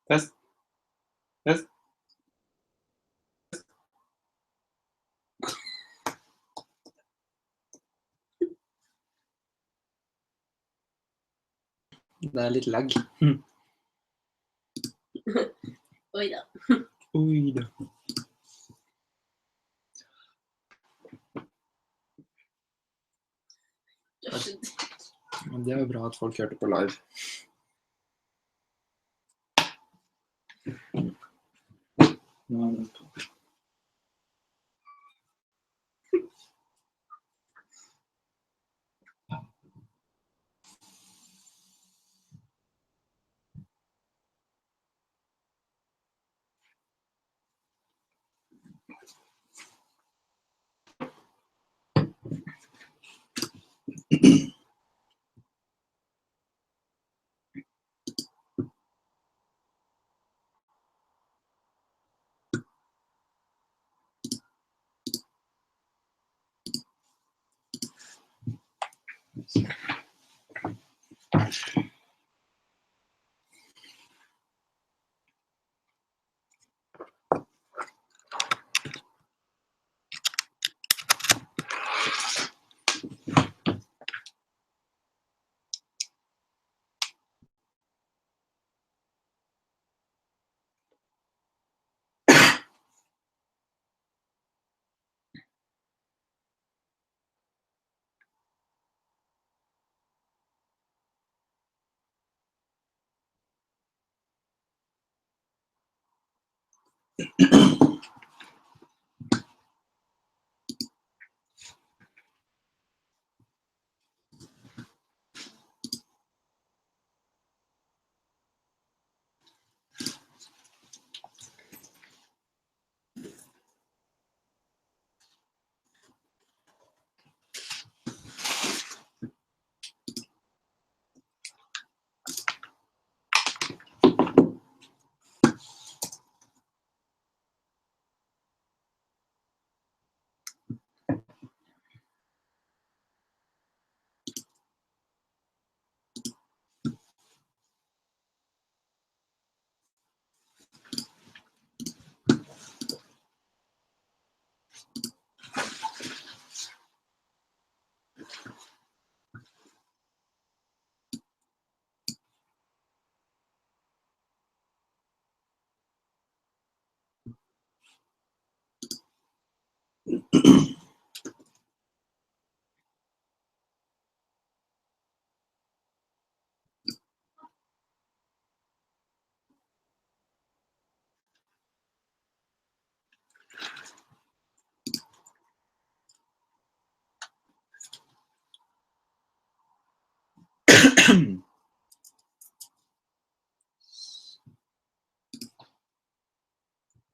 Test. Test. Det er litt lag. Oi da. Oi da. Det er jo bra at folk hørte på live. Nå er det på.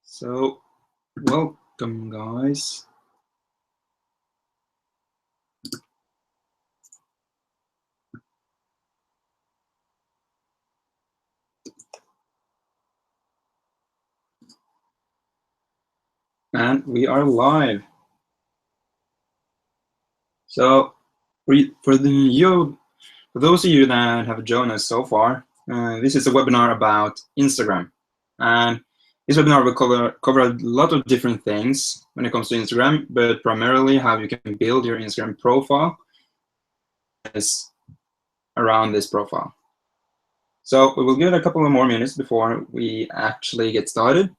So, welcome guys. And we are live. So, for those of you that have joined us so far, this is a webinar about Instagram. And this webinar will cover a lot of different things when it comes to Instagram, but primarily how you can build your Instagram profile is around this profile. So we will give it a couple of more minutes before we actually get started.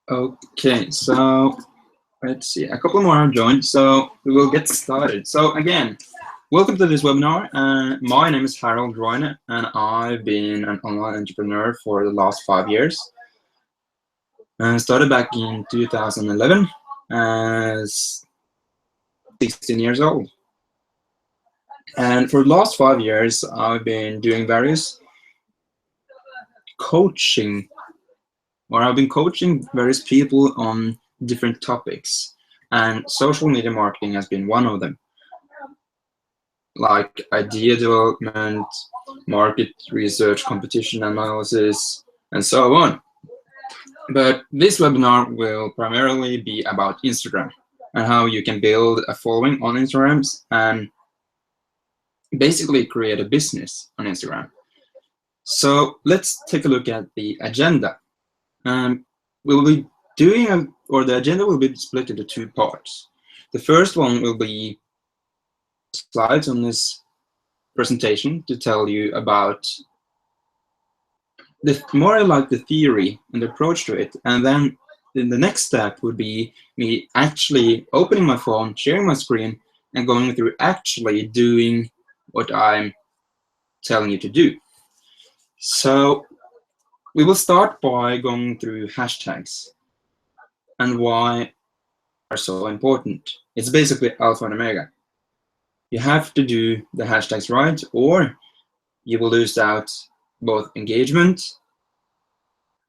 Okay, so let's see. A couple more have joined, so we will get started. So again, welcome to this webinar. My name is Harold Roine, and I've been an online entrepreneur for the last 5 years. I started back in 2011 as 16 years old. And for the last 5 years, I've been doing various coaching, or I've been coaching various people on different topics. And social media marketing has been one of them, like idea development, market research, competition analysis, and so on. But this webinar will primarily be about Instagram and how you can build a following on Instagram and basically create a business on Instagram. So let's take a look at the agenda. We'll be doing, or the agenda will be split into 2 parts. The first one will be slides on this presentation to tell you about more like the theory and the approach to it, and then the next step would be me actually opening my phone, sharing my screen, and going through actually doing what I'm telling you to do. So we will start by going through hashtags and why are so important. It's basically alpha and omega. You have to do the hashtags right, or you will lose out both engagement,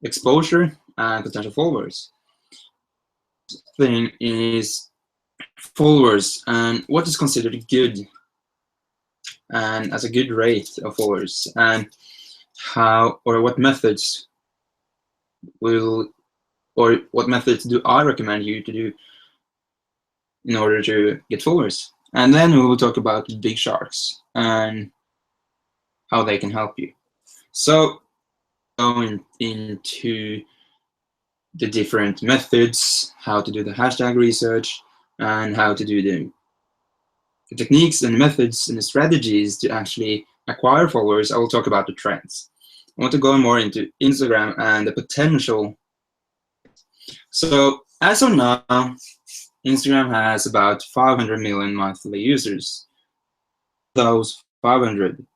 exposure, and potential followers. Thing is followers and what is considered good, and as a good rate of followers, and how or what methods do I recommend you to do in order to get followers. And then we will talk about big sharks and how they can help you. So going into the different methods, how to do the hashtag research, and how to do the techniques and methods and the strategies to actually acquire followers, I will talk about the trends. I want to go more into Instagram and the potential. So as of now, Instagram has about 500 million monthly users. Those 500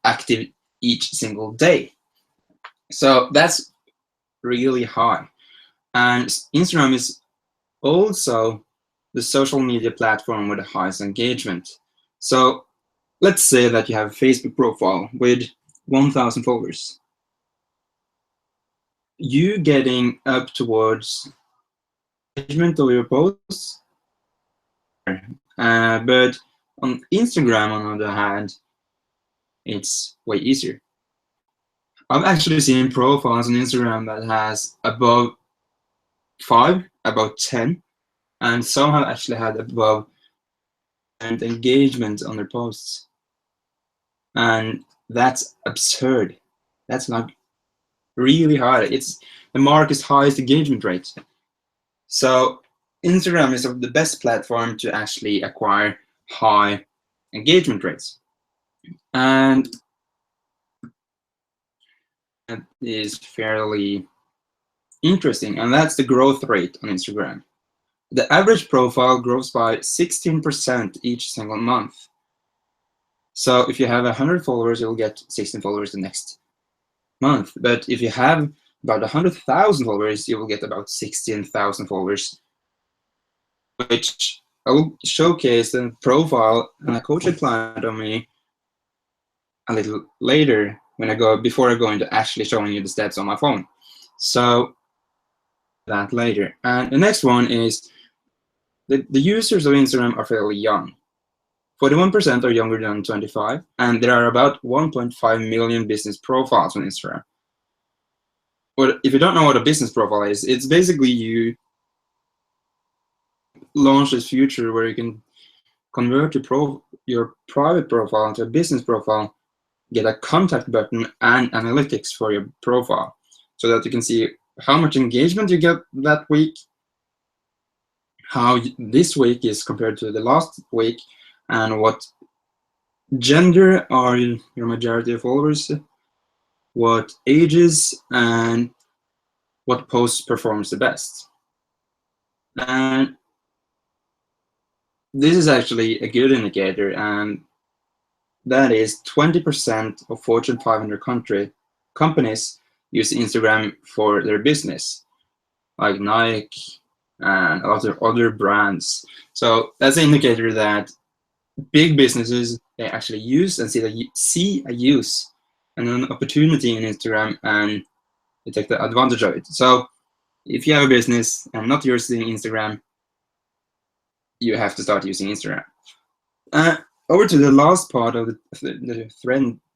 active each single day. So that's really high. And Instagram is also the social media platform with the highest engagement. So let's say that you have a Facebook profile with 1,000 followers. You getting up towards engagement of your posts, but on Instagram, on the other hand, it's way easier. I've actually seen profiles on Instagram that has above 5, about 10, and some have actually had above and engagement on their posts. And that's absurd. That's not really high. It's the market's highest engagement rate. So Instagram is the best platform to actually acquire high engagement rates. And that is fairly interesting. And that's the growth rate on Instagram. The average profile grows by 16% each single month. So if you have 100 followers, you'll get 16 followers the next month. But if you have about 100,000 followers, you will get about 16,000 followers, which I will showcase the profile and a coaching client on me a little later before I go into actually showing you the stats on my phone. So that later. And the next one is the users of Instagram are fairly young. 41% are younger than 25, and there are about 1.5 million business profiles on Instagram. But if you don't know what a business profile is, it's basically you launch this feature where you can convert your your private profile into a business profile, get a contact button and analytics for your profile so that you can see how much engagement you get that week, how this week is compared to the last week, and what gender are your majority of followers, what ages, and what post performs the best. And this is actually a good indicator, and that is 20% of Fortune 500 companies use Instagram for their business, like Nike and other brands. So that's an indicator that big businesses, they actually use and see a use and an opportunity in Instagram, and they take the advantage of it. So if you have a business and not using Instagram, you have to start using Instagram. Over to the last part of the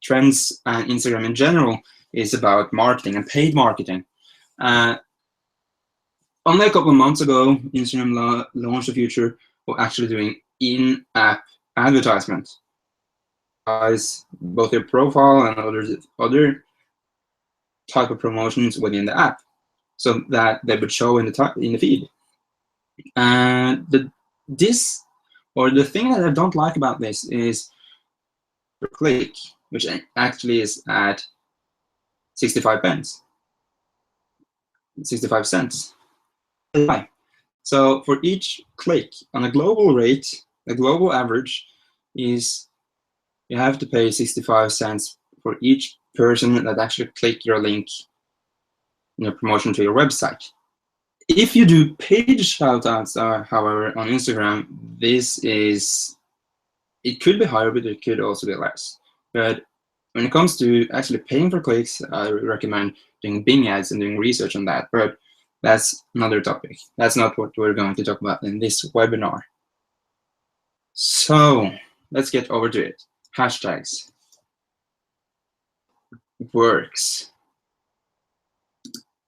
trends and Instagram in general is about marketing and paid marketing. Only a couple of months ago, Instagram launched a feature of actually doing in-app advertisement. Both your profile and other type of promotions within the app, so that they would show in the feed. And the thing that I don't like about this is per click, which actually is at 65 cents. So for each click on a global rate, the global average is you have to pay 65 cents for each person that actually click your link in your promotion to your website. If you do page shoutouts, however, on Instagram, it could be higher, but it could also be less. But when it comes to actually paying for clicks, I recommend doing Bing ads and doing research on that. But that's another topic. That's not what we're going to talk about in this webinar. So let's get over to it. Hashtags. It works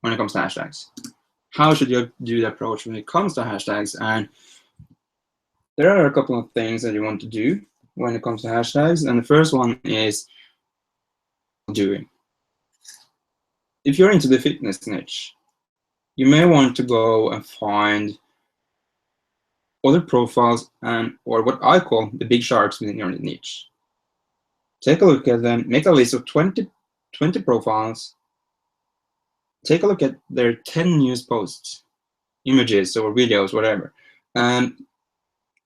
when it comes to hashtags. How should you do the approach when it comes to hashtags? And there are a couple of things that you want to do when it comes to hashtags. And the first one is doing. If you're into the fitness niche, you may want to go and find other profiles or what I call the big sharks within your niche. Take a look at them, make a list of 20 profiles, take a look at their 10 news posts, images or videos, whatever, and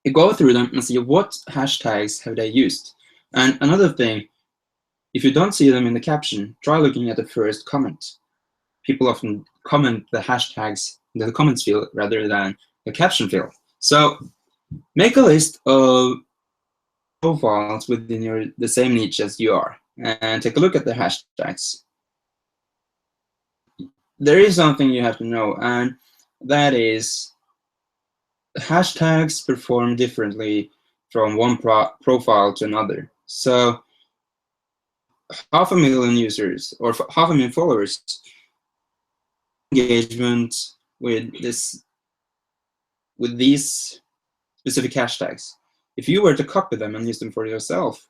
you go through them and see what hashtags have they used. And another thing, if you don't see them in the caption, try looking at the first comment. People often comment the hashtags in the comments field rather than the caption field. So make a list of profiles within the same niche as you are and take a look at the hashtags. There is something you have to know, and that is hashtags perform differently from one profile to another. So 500,000 users or 500,000 followers engagement with these specific hashtags. If you were to copy them and use them for yourself,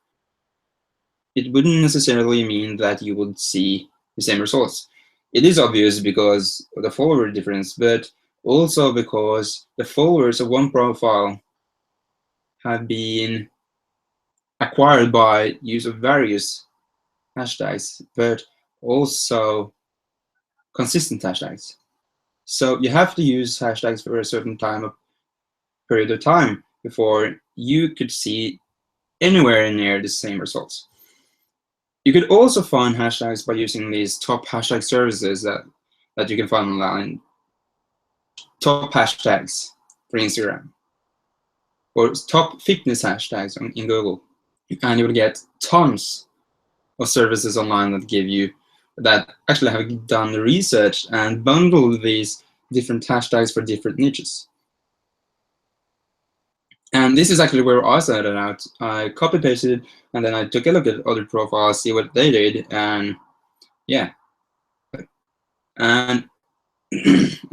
it wouldn't necessarily mean that you would see the same results. It is obvious because of the follower difference, but also because the followers of one profile have been acquired by use of various hashtags, but also consistent hashtags. So you have to use hashtags for a certain period of time before you could see anywhere near the same results. You could also find hashtags by using these top hashtag services that you can find online. Top hashtags for Instagram, or top fitness hashtags in Google, and you will get tons of services online that actually have done research and bundled these different hashtags for different niches. And this is actually where I started out. I copy pasted and then I took a look at other profiles, see what they did, and yeah. And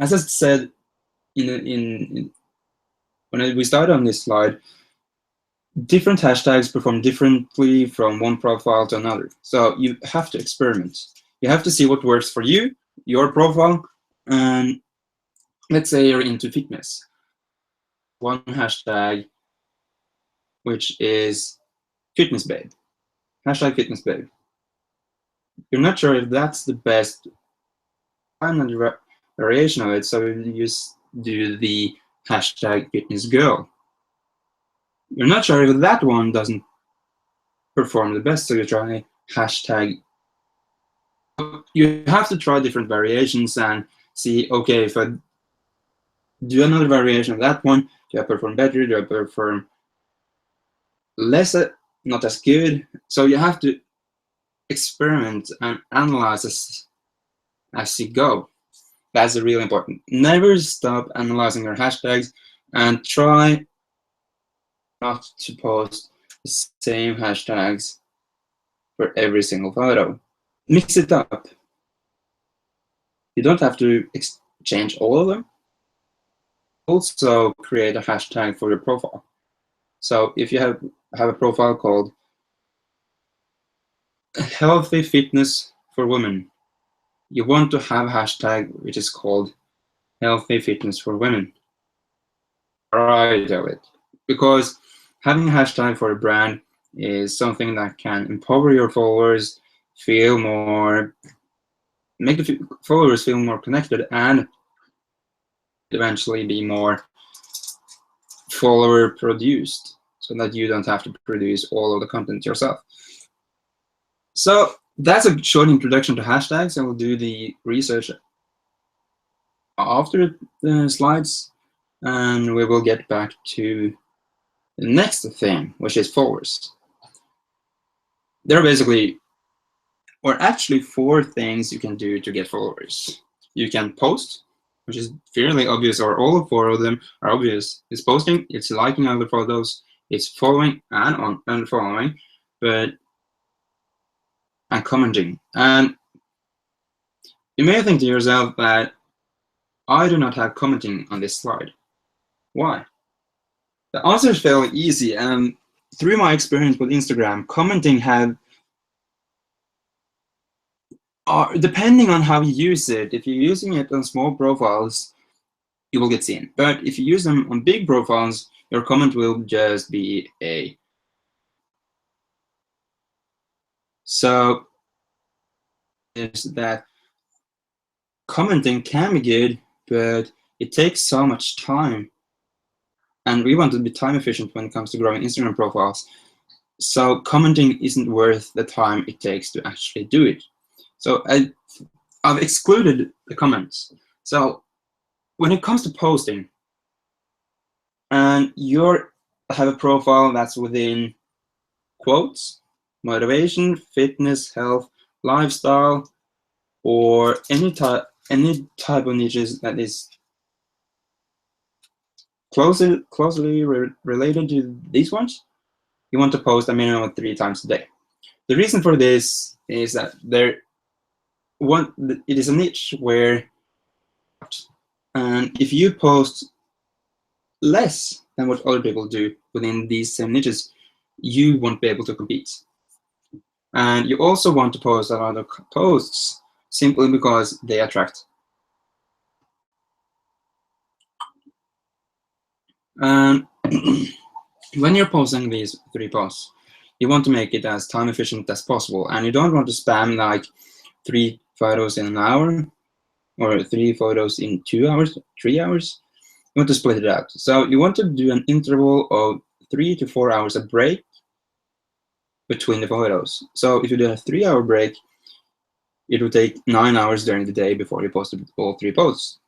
as I said when we started on this slide, different hashtags perform differently from one profile to another. So you have to experiment. You have to see what works for you, your profile, and let's say you're into fitness. One hashtag, which is fitness babe. Hashtag fitness babe. You're not sure if that's the best variation of it, so you just do the hashtag fitness girl. You're not sure if that one doesn't perform the best, so you try hashtag. You have to try different variations and see, okay, if I do another variation of that one, do I perform better? Do I perform less, not as good? So you have to experiment and analyze as you go. That's really important. Never stop analyzing your hashtags and try not to post the same hashtags for every single photo. Mix it up. You don't have to change all of them. Also create a hashtag for your profile. So if you have a profile called Healthy Fitness for Women, you want to have a hashtag which is called Healthy Fitness for Women. Variety of it. Because having a hashtag for a brand is something that can empower your followers, make the followers feel more connected, and eventually be more follower produced, so that you don't have to produce all of the content yourself. So that's a short introduction to hashtags. I will do the research after the slides, and we will get back to the next thing, which is followers. There are actually 4 things you can do to get followers. You can post, which is fairly obvious, or all 4 of them are obvious. It's posting, it's liking other photos, it's following and unfollowing, and commenting. And you may think to yourself that I do not have commenting on this slide. Why? The answer is fairly easy, and through my experience with Instagram, commenting depending on how you use it. If you're using it on small profiles, you will get seen. But if you use them on big profiles, your comment will just be a. So is that commenting can be good, but it takes so much time. And we want to be time efficient when it comes to growing Instagram profiles. So commenting isn't worth the time it takes to actually do it. So I've excluded the comments. So when it comes to posting, and you have a profile that's within quotes, motivation, fitness, health, lifestyle, or any type of niches that is closely related to these ones, you want to post a minimum of 3 times a day. The reason for this is that it is a niche where, and if you post less than what other people do within these same niches, you won't be able to compete. And you also want to post a lot of posts simply because they attract. And when you're posting these 3 posts, you want to make it as time efficient as possible, and you don't want to spam like 3 photos in an hour or 3 photos in 2 hours, 3 hours. You want to split it out. So you want to do an interval of 3 to 4 hours of break between the photos. So if you do a 3-hour break, it will take 9 hours during the day before you post all 3 posts.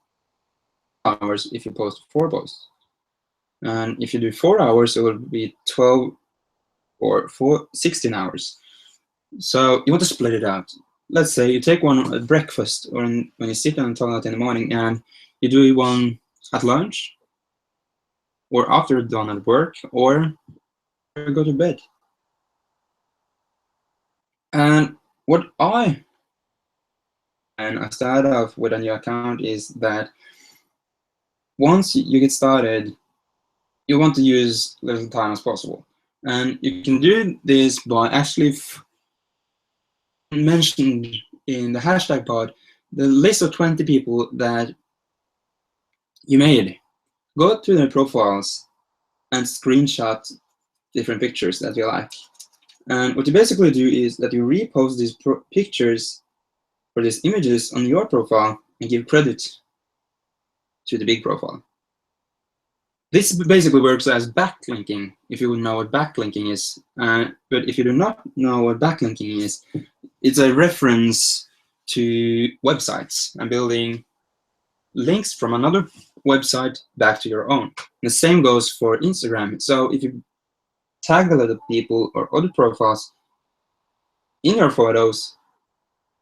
Hours if you post 4 posts. And if you do 4 hours, it will be 12 or 16 hours. So you want to split it out. Let's say you take one at breakfast, or when you sit on the toilet in the morning, and you do one at lunch, or after you're done at work, or go to bed. And I start off with a new account is that once you get started, you want to use little time as possible. And you can do this by actually mentioned in the hashtag pod the list of 20 people that you made. Go to their profiles and screenshot different pictures that you like. And what you basically do is that you repost these pictures or these images on your profile and give credit to the big profile. This basically works as backlinking, if you know what backlinking is. But if you do not know what backlinking is, it's a reference to websites and building links from another website back to your own. The same goes for Instagram. So if you tag a lot of people or other profiles in your photos,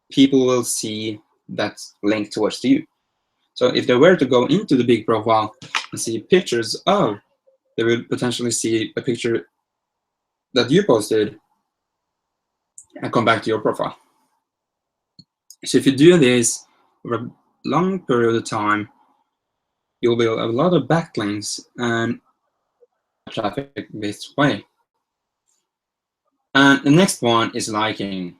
people will see that link towards you. So if they were to go into the big profile and see pictures of, they will potentially see a picture that you posted and come back to your profile. So if you do this over a long period of time, you'll build a lot of backlinks and traffic this way. And the next one is liking.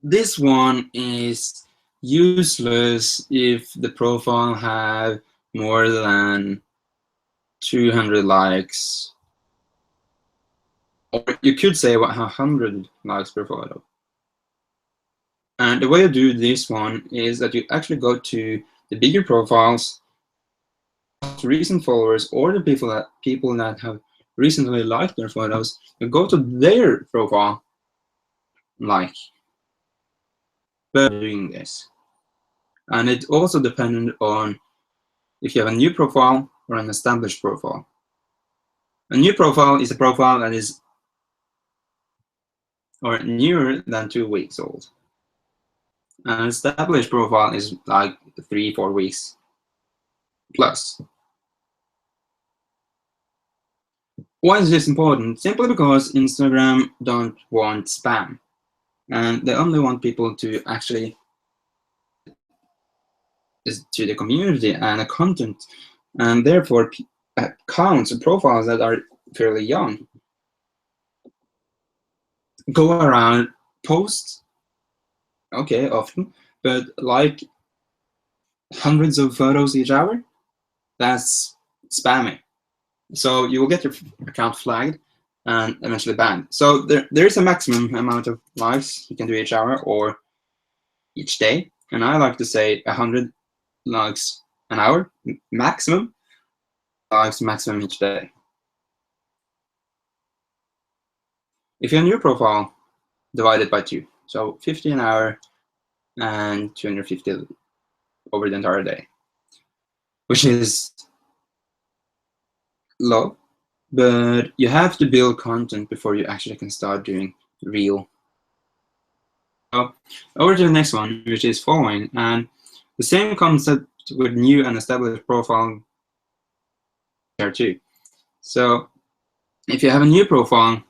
This one is useless if the profile have more than 200 likes, or you could say 100 likes per photo. And the way you do this one is that you actually go to the bigger profiles, recent followers, or the people that have recently liked their photos. You go to their profile, like, by doing this. And it also depends on if you have a new profile or an established profile. A new profile is a profile that is or newer than 2 weeks old. An established profile is like 3-4 weeks plus. Why is this important? Simply because Instagram don't want spam, and they only want people to actually to the community and the content, and therefore accounts and profiles that are fairly young go around, post, okay, often, but like hundreds of photos each hour, that's spamming. So you will get your account flagged and eventually banned. So there is a maximum amount of likes you can do each hour or each day. And I like to say 100 likes an hour, maximum, likes maximum each day. If you have a new profile, divide it by 2. So 50 an hour and 250 over the entire day, which is low, but you have to build content before you actually can start doing real. So over to the next one, which is following, and the same concept with new and established profile there too. So if you have a new profile,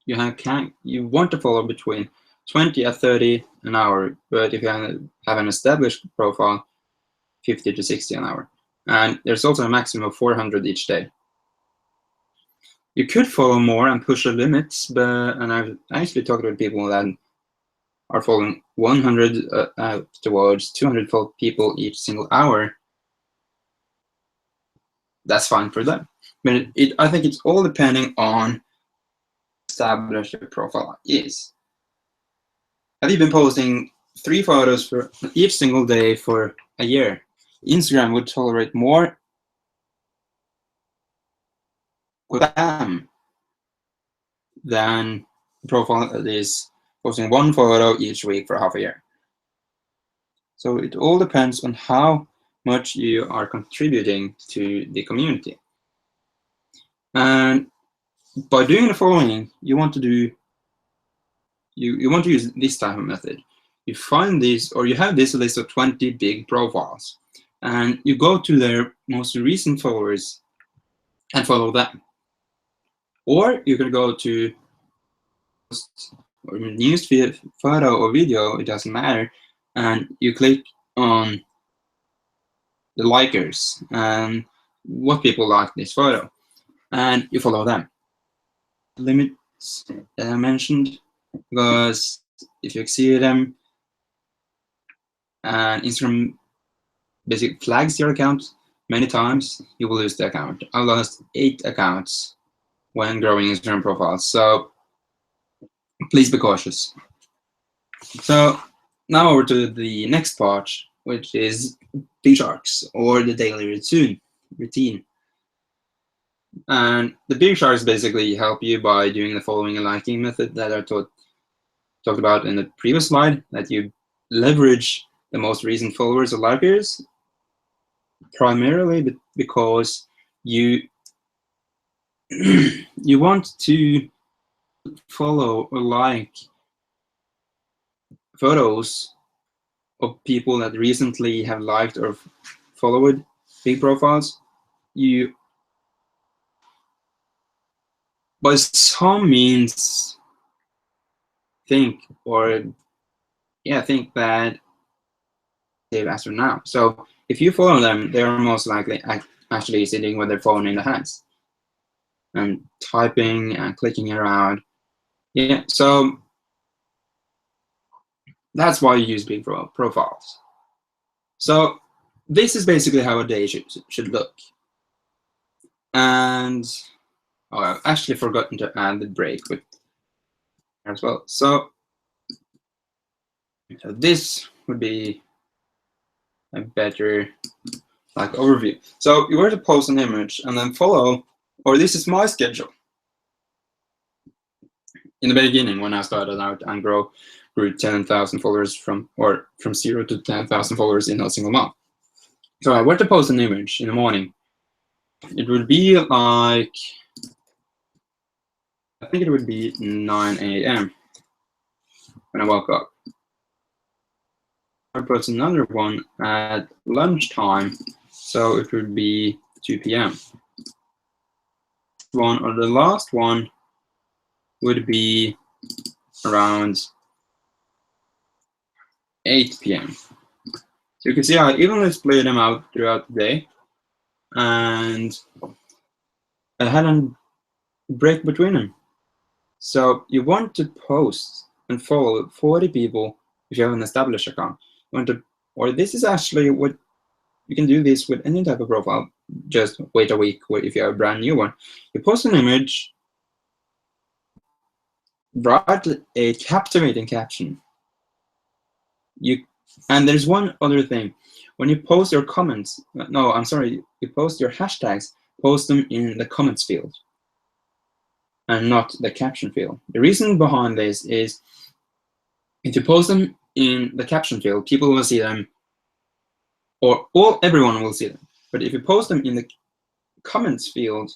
you want to follow between 20 and 30 an hour, but if you have an established profile, 50 to 60 an hour. And there's also a maximum of 400 each day. You could follow more and push the limits, and I've actually talked with people that are following 100 towards 200 people each single hour. That's fine for them. But I think it's all depending on established your profile is. Have you been posting 3 photos for each single day for a year? Instagram would tolerate more spam than a profile that is posting 1 photo each week for half a year. So it all depends on how much you are contributing to the community. And by doing the following, you want to use this type of method. You find this, or you have this list of 20 big profiles, and you go to their most recent followers and follow them. Or you can go to or newsfeed, photo or video, it doesn't matter, and you click on the likers and what people like this photo. and you follow them. Limits that I mentioned, because if you exceed them and Instagram basically flags your account many times, you will lose the account. I lost 8 accounts when growing Instagram profiles, so please be cautious. So now over to the next part, which is big sharks, or the daily routine. And the big sharks basically help you by doing the following and liking method that I talked about in the previous slide, that you leverage the most recent followers or likers, primarily because you you want to follow or like photos of people that recently have liked or followed big profiles. You, by some means, think that they've asked for now. So if you follow them, they're most likely actually sitting with their phone in their hands and typing and clicking around. Yeah, so that's why you use big profiles. So this is basically how a day should look. And I've actually forgotten to add the break with as well. So this would be a better overview. So you were to post an image and then follow, or this is my schedule. In the beginning, when I started out and grew 10,000 followers from 0 to 10,000 followers in a single month. So I were to post an image in the morning. It would be like, I think it would be 9 a.m. when I woke up. I post another one at lunchtime, so it would be 2 p.m. One or the last one would be around 8 p.m. So you can see I evenly split them out throughout the day, and I had a break between them. So you want to post and follow 40 people if you have an established account. You want to, or this is actually what you can do this with any type of profile. Just wait a week if you have a brand new one. You post an image, write a captivating caption. And there's one other thing. When you post your comments, no, I'm sorry, you post your hashtags, post them in the comments field and not the caption field. The reason behind this is if you post them in the caption field, people will see them, or everyone will see them. But if you post them in the comments field,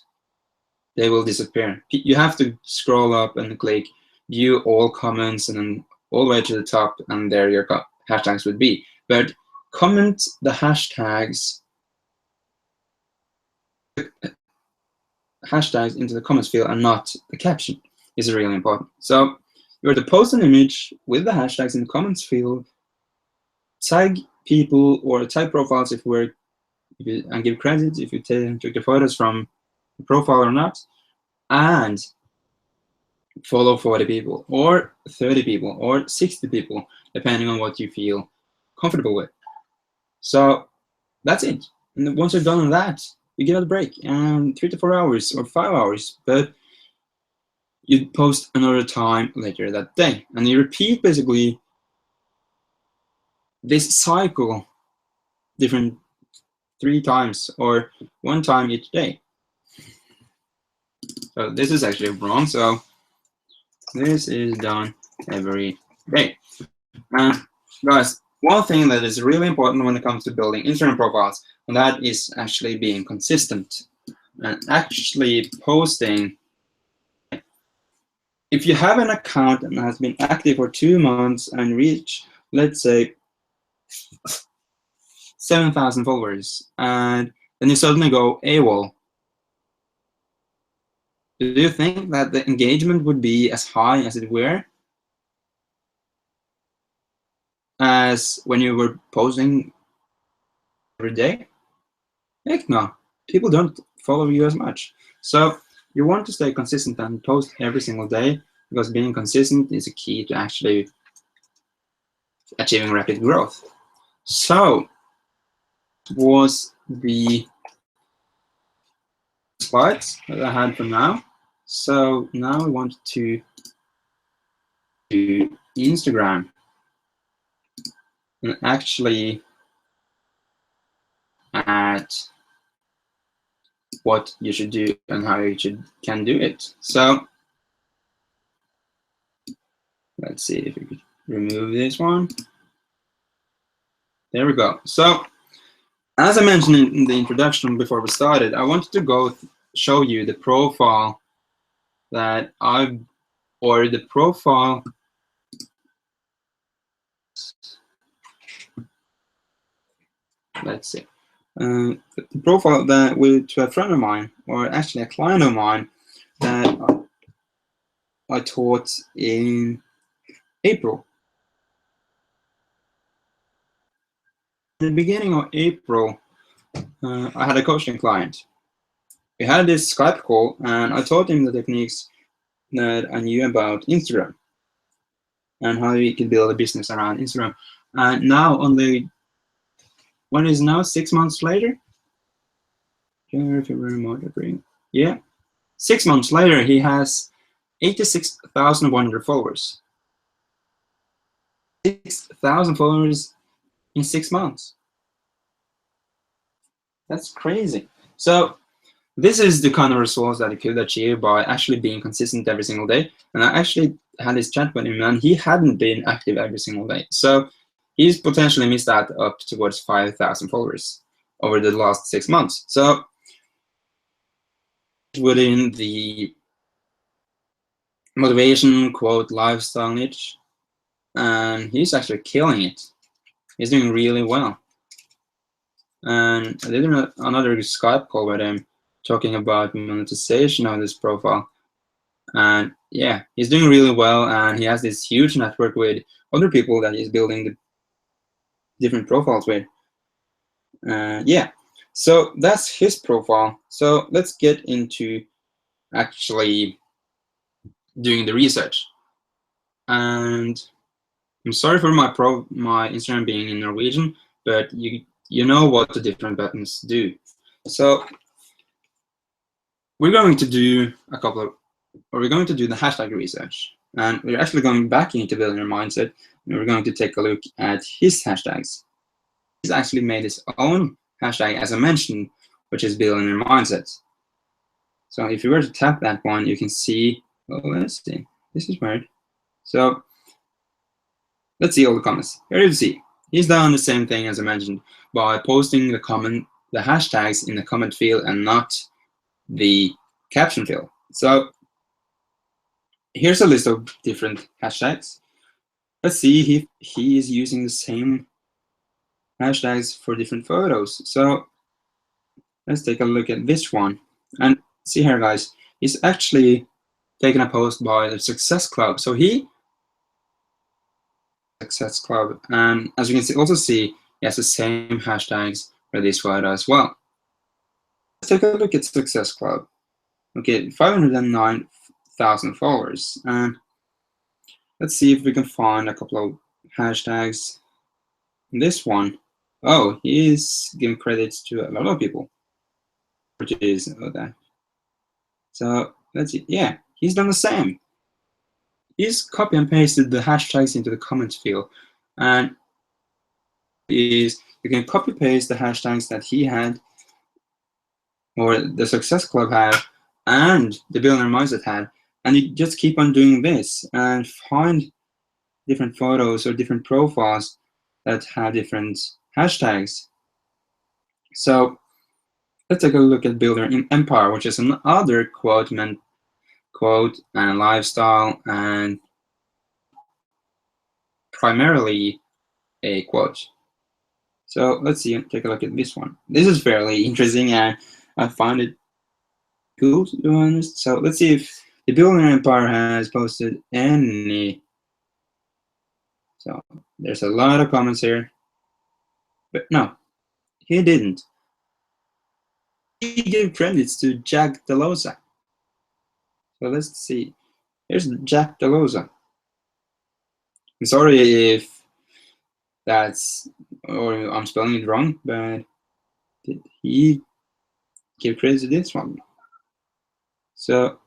they will disappear. You have to scroll up and click view all comments and then all the way to the top, and there your hashtags would be. But comment the hashtags into the comments field and not the caption is really important. So you're to post an image with the hashtags in the comments field, tag people or tag profiles and give credit if you took the photos from the profile or not, and follow 40 people or 30 people or 60 people, depending on what you feel comfortable with. So that's it. And once you're done on that, you get a break, 3 to 4 hours or 5 hours, but you post another time later that day. And you repeat basically this cycle different 3 times or 1 time each day. So this is actually wrong. So this is done every day. And guys, one thing that is really important when it comes to building Instagram profiles, and that is actually being consistent and actually posting. If you have an account that has been active for 2 months and reach, let's say, 7,000 followers, and then you suddenly go AWOL, do you think that the engagement would be as high as it were as when you were posting every day? Heck no. People don't follow you as much. So you want to stay consistent and post every single day, because being consistent is a key to actually achieving rapid growth. So, was the slides that I had for now. So now we want to do Instagram and actually add what you should do and how you can do it. So let's see if we could remove this one. There we go. So as I mentioned in the introduction before we started, I wanted to show you the profile that the profile. Let's see. The profile that to a friend of mine, or actually a client of mine, that I taught in April. In the beginning of April, I had a coaching client. We had this Skype call, and I taught him the techniques that I knew about Instagram and how he could build a business around Instagram. And now, what is now 6 months later? January, February, March, April. Yeah, 6 months later, he has 86,100 followers. 6,000 followers in 6 months. That's crazy. So this is the kind of results that he could achieve by actually being consistent every single day. And I actually had this chat with him, and he hadn't been active every single day. So he's potentially missed out up towards 5,000 followers over the last 6 months. So within the motivation, quote, lifestyle niche, and he's actually killing it. He's doing really well. And I did another Skype call with him talking about monetization of this profile. And yeah, he's doing really well, and he has this huge network with other people that he's building the different profiles with. Yeah, so that's his profile. So let's get into actually doing the research. And I'm sorry for my Instagram being in Norwegian, but you know what the different buttons do. So we're going to do we're going to do the hashtag research, and we're actually going back into building your mindset, and we're going to take a look at his hashtags. He's actually made his own hashtag, as I mentioned, which is building your mindset. So if you were to tap that one, you can see, well, let's see, this is weird. So let's see all the comments. Here you see, he's done the same thing as I mentioned by posting the hashtags in the comment field and not the caption field. So here's a list of different hashtags. Let's see if he is using the same hashtags for different photos. So let's take a look at this one. And see here, guys, he's actually taken a post by the Success Club. So Success Club, and as you can also see, he has the same hashtags for this photo as well. Let's take a look at Success Club. Okay, 509,000 followers, and let's see if we can find a couple of hashtags. This one, oh, he's giving credits to a lot of people, which is that. So let's see. Yeah, he's done the same. He's copy and pasted the hashtags into the comments field, and you can copy paste the hashtags that he had, or the Success Club had, and the Billionaire Mindset had, and you just keep on doing this and find different photos or different profiles that have different hashtags. So let's take a look at Builder in Empire, which is another quote and lifestyle, and primarily a quote. So let's see, take a look at this one. This is fairly interesting, and I find it cool, to be honest. So let's see if the Builder Empire has posted any. So there's a lot of comments here, but no, he didn't. He gave credits to Jack Delosa. So let's see. Here's Jack Delosa. I'm sorry if that's, or I'm spelling it wrong, but did he give credit to this one? So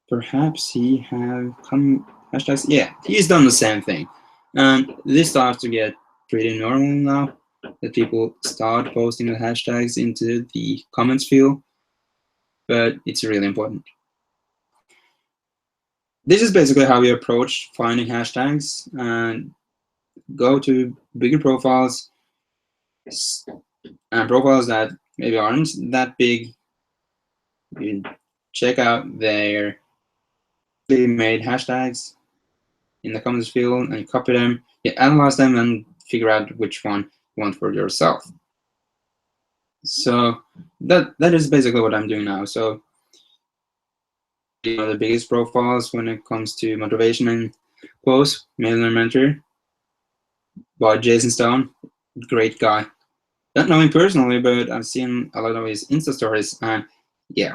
perhaps he have come hashtags. Yeah, he's done the same thing, and this starts to get pretty normal now that people start posting the hashtags into the comments field, but it's really important. This is basically how we approach finding hashtags and go to bigger profiles and profiles that maybe aren't that big. You check out their made hashtags in the comments field and copy them. You analyze them and figure out which one you want for yourself. So that is basically what I'm doing now. So the biggest profiles when it comes to motivation and quotes, Millionaire Mentor by Jason Stone, great guy. Don't know him personally, but I've seen a lot of his Insta stories, and yeah,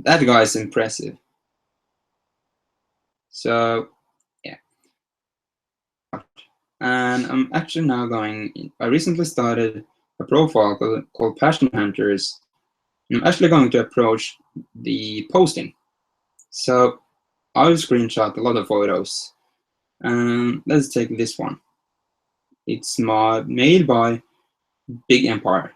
that guy is impressive. So yeah, and I'm actually now going. I recently started a profile called Passion Hunters. I'm actually going to approach the posting. So I'll screenshot a lot of photos, and let's take this one. It's made by Big Empire.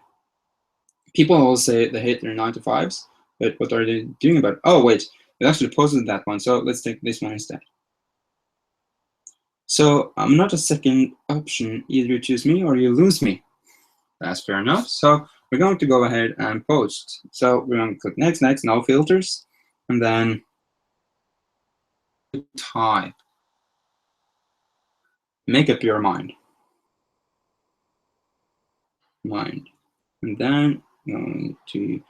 People all say they hate their 9-to-5s, but what are they doing about it? Oh wait, they actually posted that one, so let's take this one instead. So I'm not a second option. Either you choose me or you lose me. That's fair enough. So we're going to go ahead and post. So we're going to click next, no filters, and then type. Make up your mind. And then going to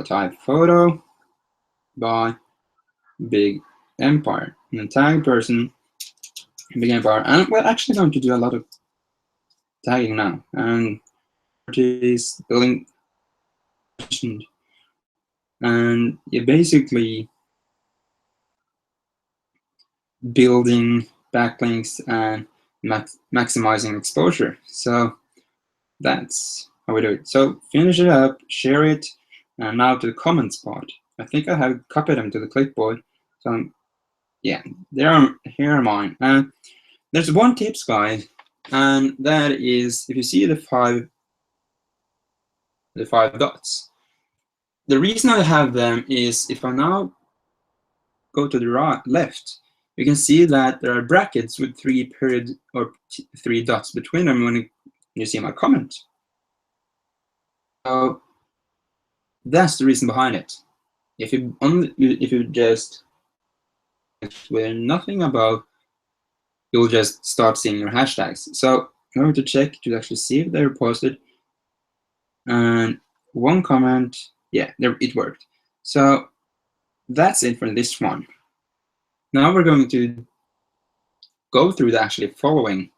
type photo by Big Empire. And then tag person, Big Empire. And we're actually going to do a lot of tagging now. And is building, and you're basically building backlinks and maximizing exposure. So that's how we do it. So finish it up, share it, and now to the comments part. I think I have copied them to the clipboard. So yeah, here are mine. There's one tips, guys, and that is if you see the five dots. The reason I have them is if I now go to the left, you can see that there are brackets with 3 dots between them when you see my comment. So that's the reason behind it. If you just with nothing above, you'll just start seeing your hashtags. So I'm going to check to actually see if they're posted. And one comment, yeah, it worked. So that's it for this one. Now we're going to go through the actually following,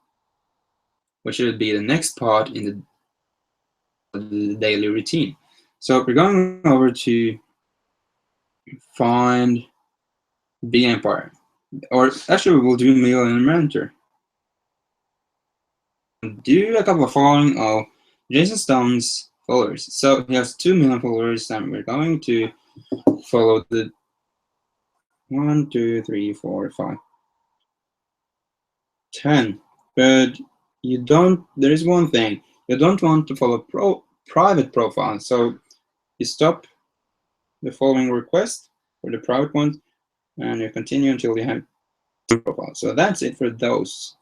which should be the next part in the daily routine. So we're going over to find Big Empire, or actually we'll do Millionaire Mentor. Do a couple of following of Jason Stone's followers. So he has 2 million followers, and we're going to follow the 1, 2, 3, 4, 5, 10. But you don't. There is one thing you don't want to follow private profiles. So you stop the following request for the private ones, and you continue until you have 2 profiles. So that's it for those.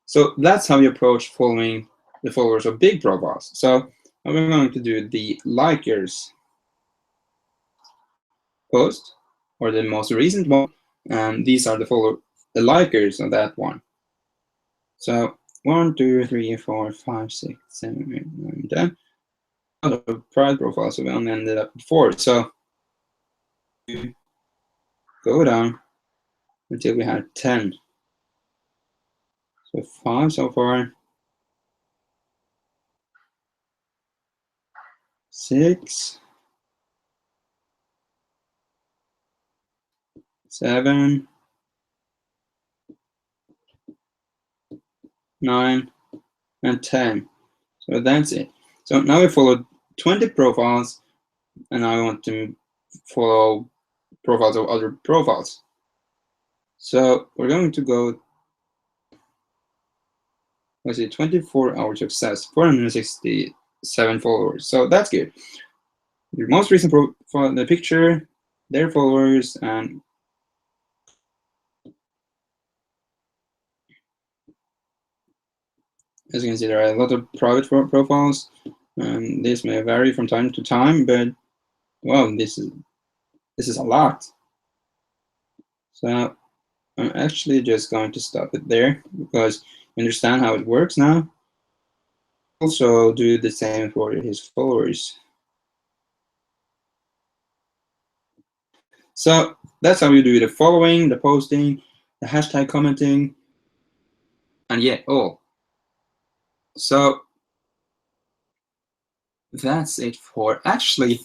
So that's how you approach following the followers of big profiles. So we're going to do the likers post, or the most recent one, and these are the likers of that one. So 1, 2, 3, 4, 5, 6, 7, 8, 9, 10. Out of private profiles, so we only ended up with 4. So go down until we had 10. So 5 so far. 6, 7, 9, and 10. So that's it. So now we followed 20 profiles, and I want to follow profiles of other profiles. So we're going to go, let's see, 24-hour success, 467 followers. So that's good. Your most recent profile, the picture, their followers, and as you can see, there are a lot of private profiles. This may vary from time to time, but well, this is a lot. So I'm actually just going to stop it there because you understand how it works now. Also do the same for his followers. So that's how you do the following, the posting, the hashtag commenting, and yeah, all. So that's it for actually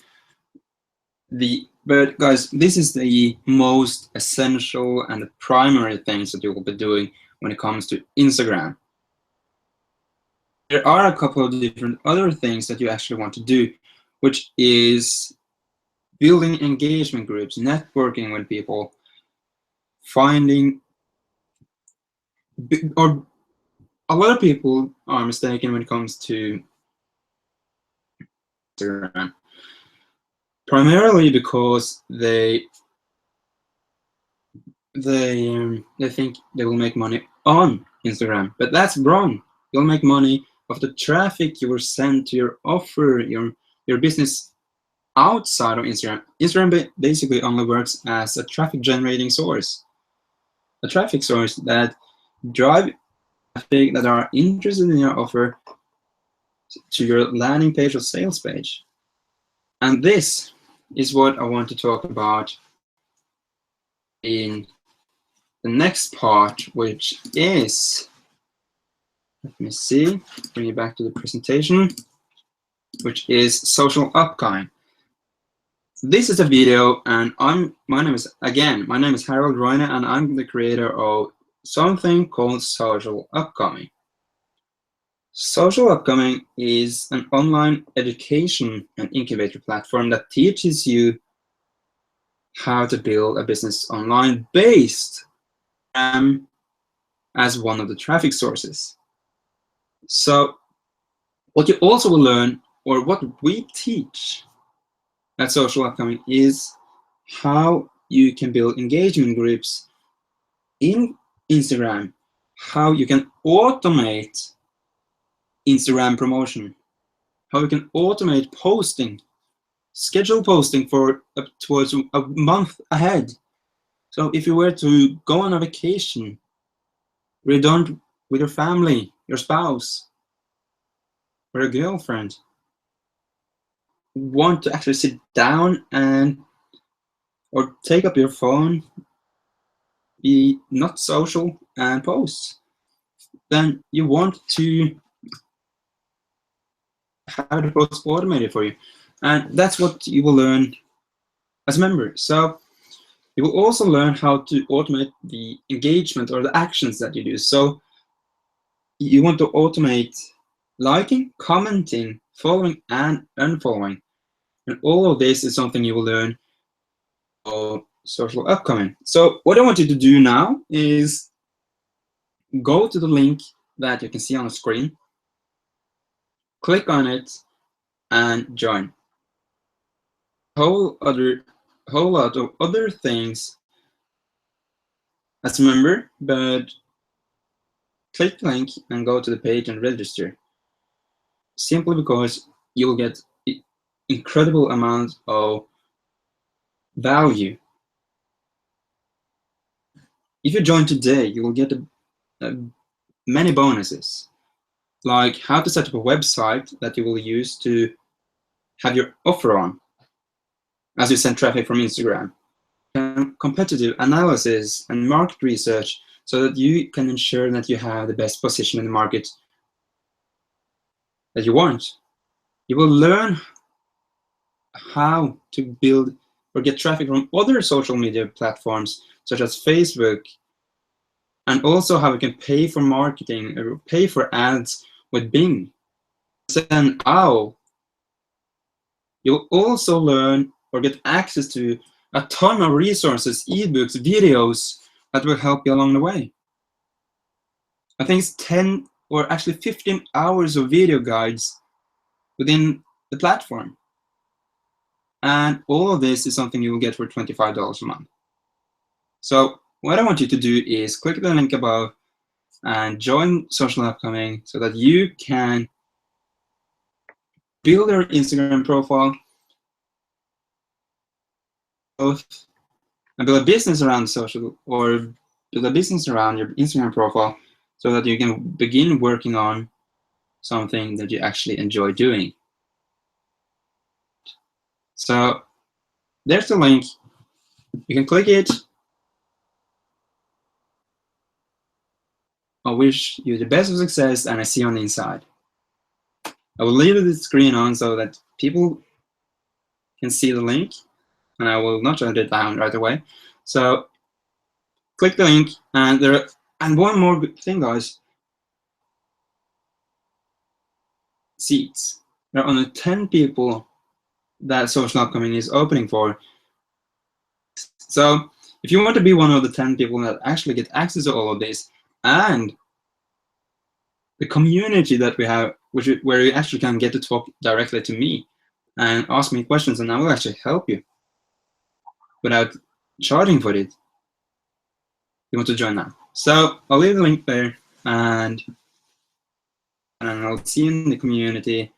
but guys, this is the most essential and the primary things that you will be doing when it comes to Instagram. There are a couple of different other things that you actually want to do, which is building engagement groups, networking with people, finding, or a lot of people are mistaken when it comes to Instagram, primarily because they think they will make money on Instagram, but that's wrong. You'll make money of the traffic you will send to your offer, your business outside of Instagram. Instagram basically only works as a traffic generating source, a traffic source that drive traffic that are interested in your offer to your landing page or sales page. And this is what I want to talk about in the next part, which is, let me see, bring you back to the presentation, which is SocialUpcoming. This is a video, and my name is Harold Roine, and I'm the creator of something called SocialUpcoming. SocialUpcoming is an online education and incubator platform that teaches you how to build a business online based as one of the traffic sources. So what you also will learn, or what we teach at SocialUpcoming, is how you can build engagement groups in Instagram, how you can automate Instagram promotion, how you can automate posting, schedule posting for up towards a month ahead. So if you were to go on a vacation, we're done with your family, your spouse, or a girlfriend, want to actually sit down and or take up your phone, be not social and post, then you want to have the post automated for you. And that's what you will learn as a member. So you will also learn how to automate the engagement or the actions that you do. So you want to automate liking, commenting, following, and unfollowing. And all of this is something you will learn on SocialUpcoming. So what I want you to do now is go to the link that you can see on the screen, click on it, and join. A whole lot of other things as a member, but click the link and go to the page and register. Simply because you will get incredible amounts of value. If you join today, you will get many bonuses, like how to set up a website that you will use to have your offer on as you send traffic from Instagram, competitive analysis and market research so that you can ensure that you have the best position in the market that you want. You will learn how to build or get traffic from other social media platforms such as Facebook, and also how we can pay for marketing or pay for ads with Bing. Then you'll also learn or get access to a ton of resources, ebooks, videos that will help you along the way. I think it's 10 or actually 15 hours of video guides within the platform. And all of this is something you will get for $25 a month. So what I want you to do is click the link above and join Social Upcoming so that you can build your Instagram profile and build a business around social, or build a business around your Instagram profile so that you can begin working on something that you actually enjoy doing. So there's the link. You can click it. I wish you the best of success, and I see you on the inside. I will leave the screen on so that people can see the link, and I will not shut it down right away. So click the link, and one more good thing, guys. Seats. There are only 10 people that Social Upcoming is opening for. So if you want to be one of the 10 people that actually get access to all of this, and the community that we have, where you actually can get to talk directly to me and ask me questions, and I will actually help you without charging for it, you want to join now. So I'll leave the link there, and I'll see you in the community.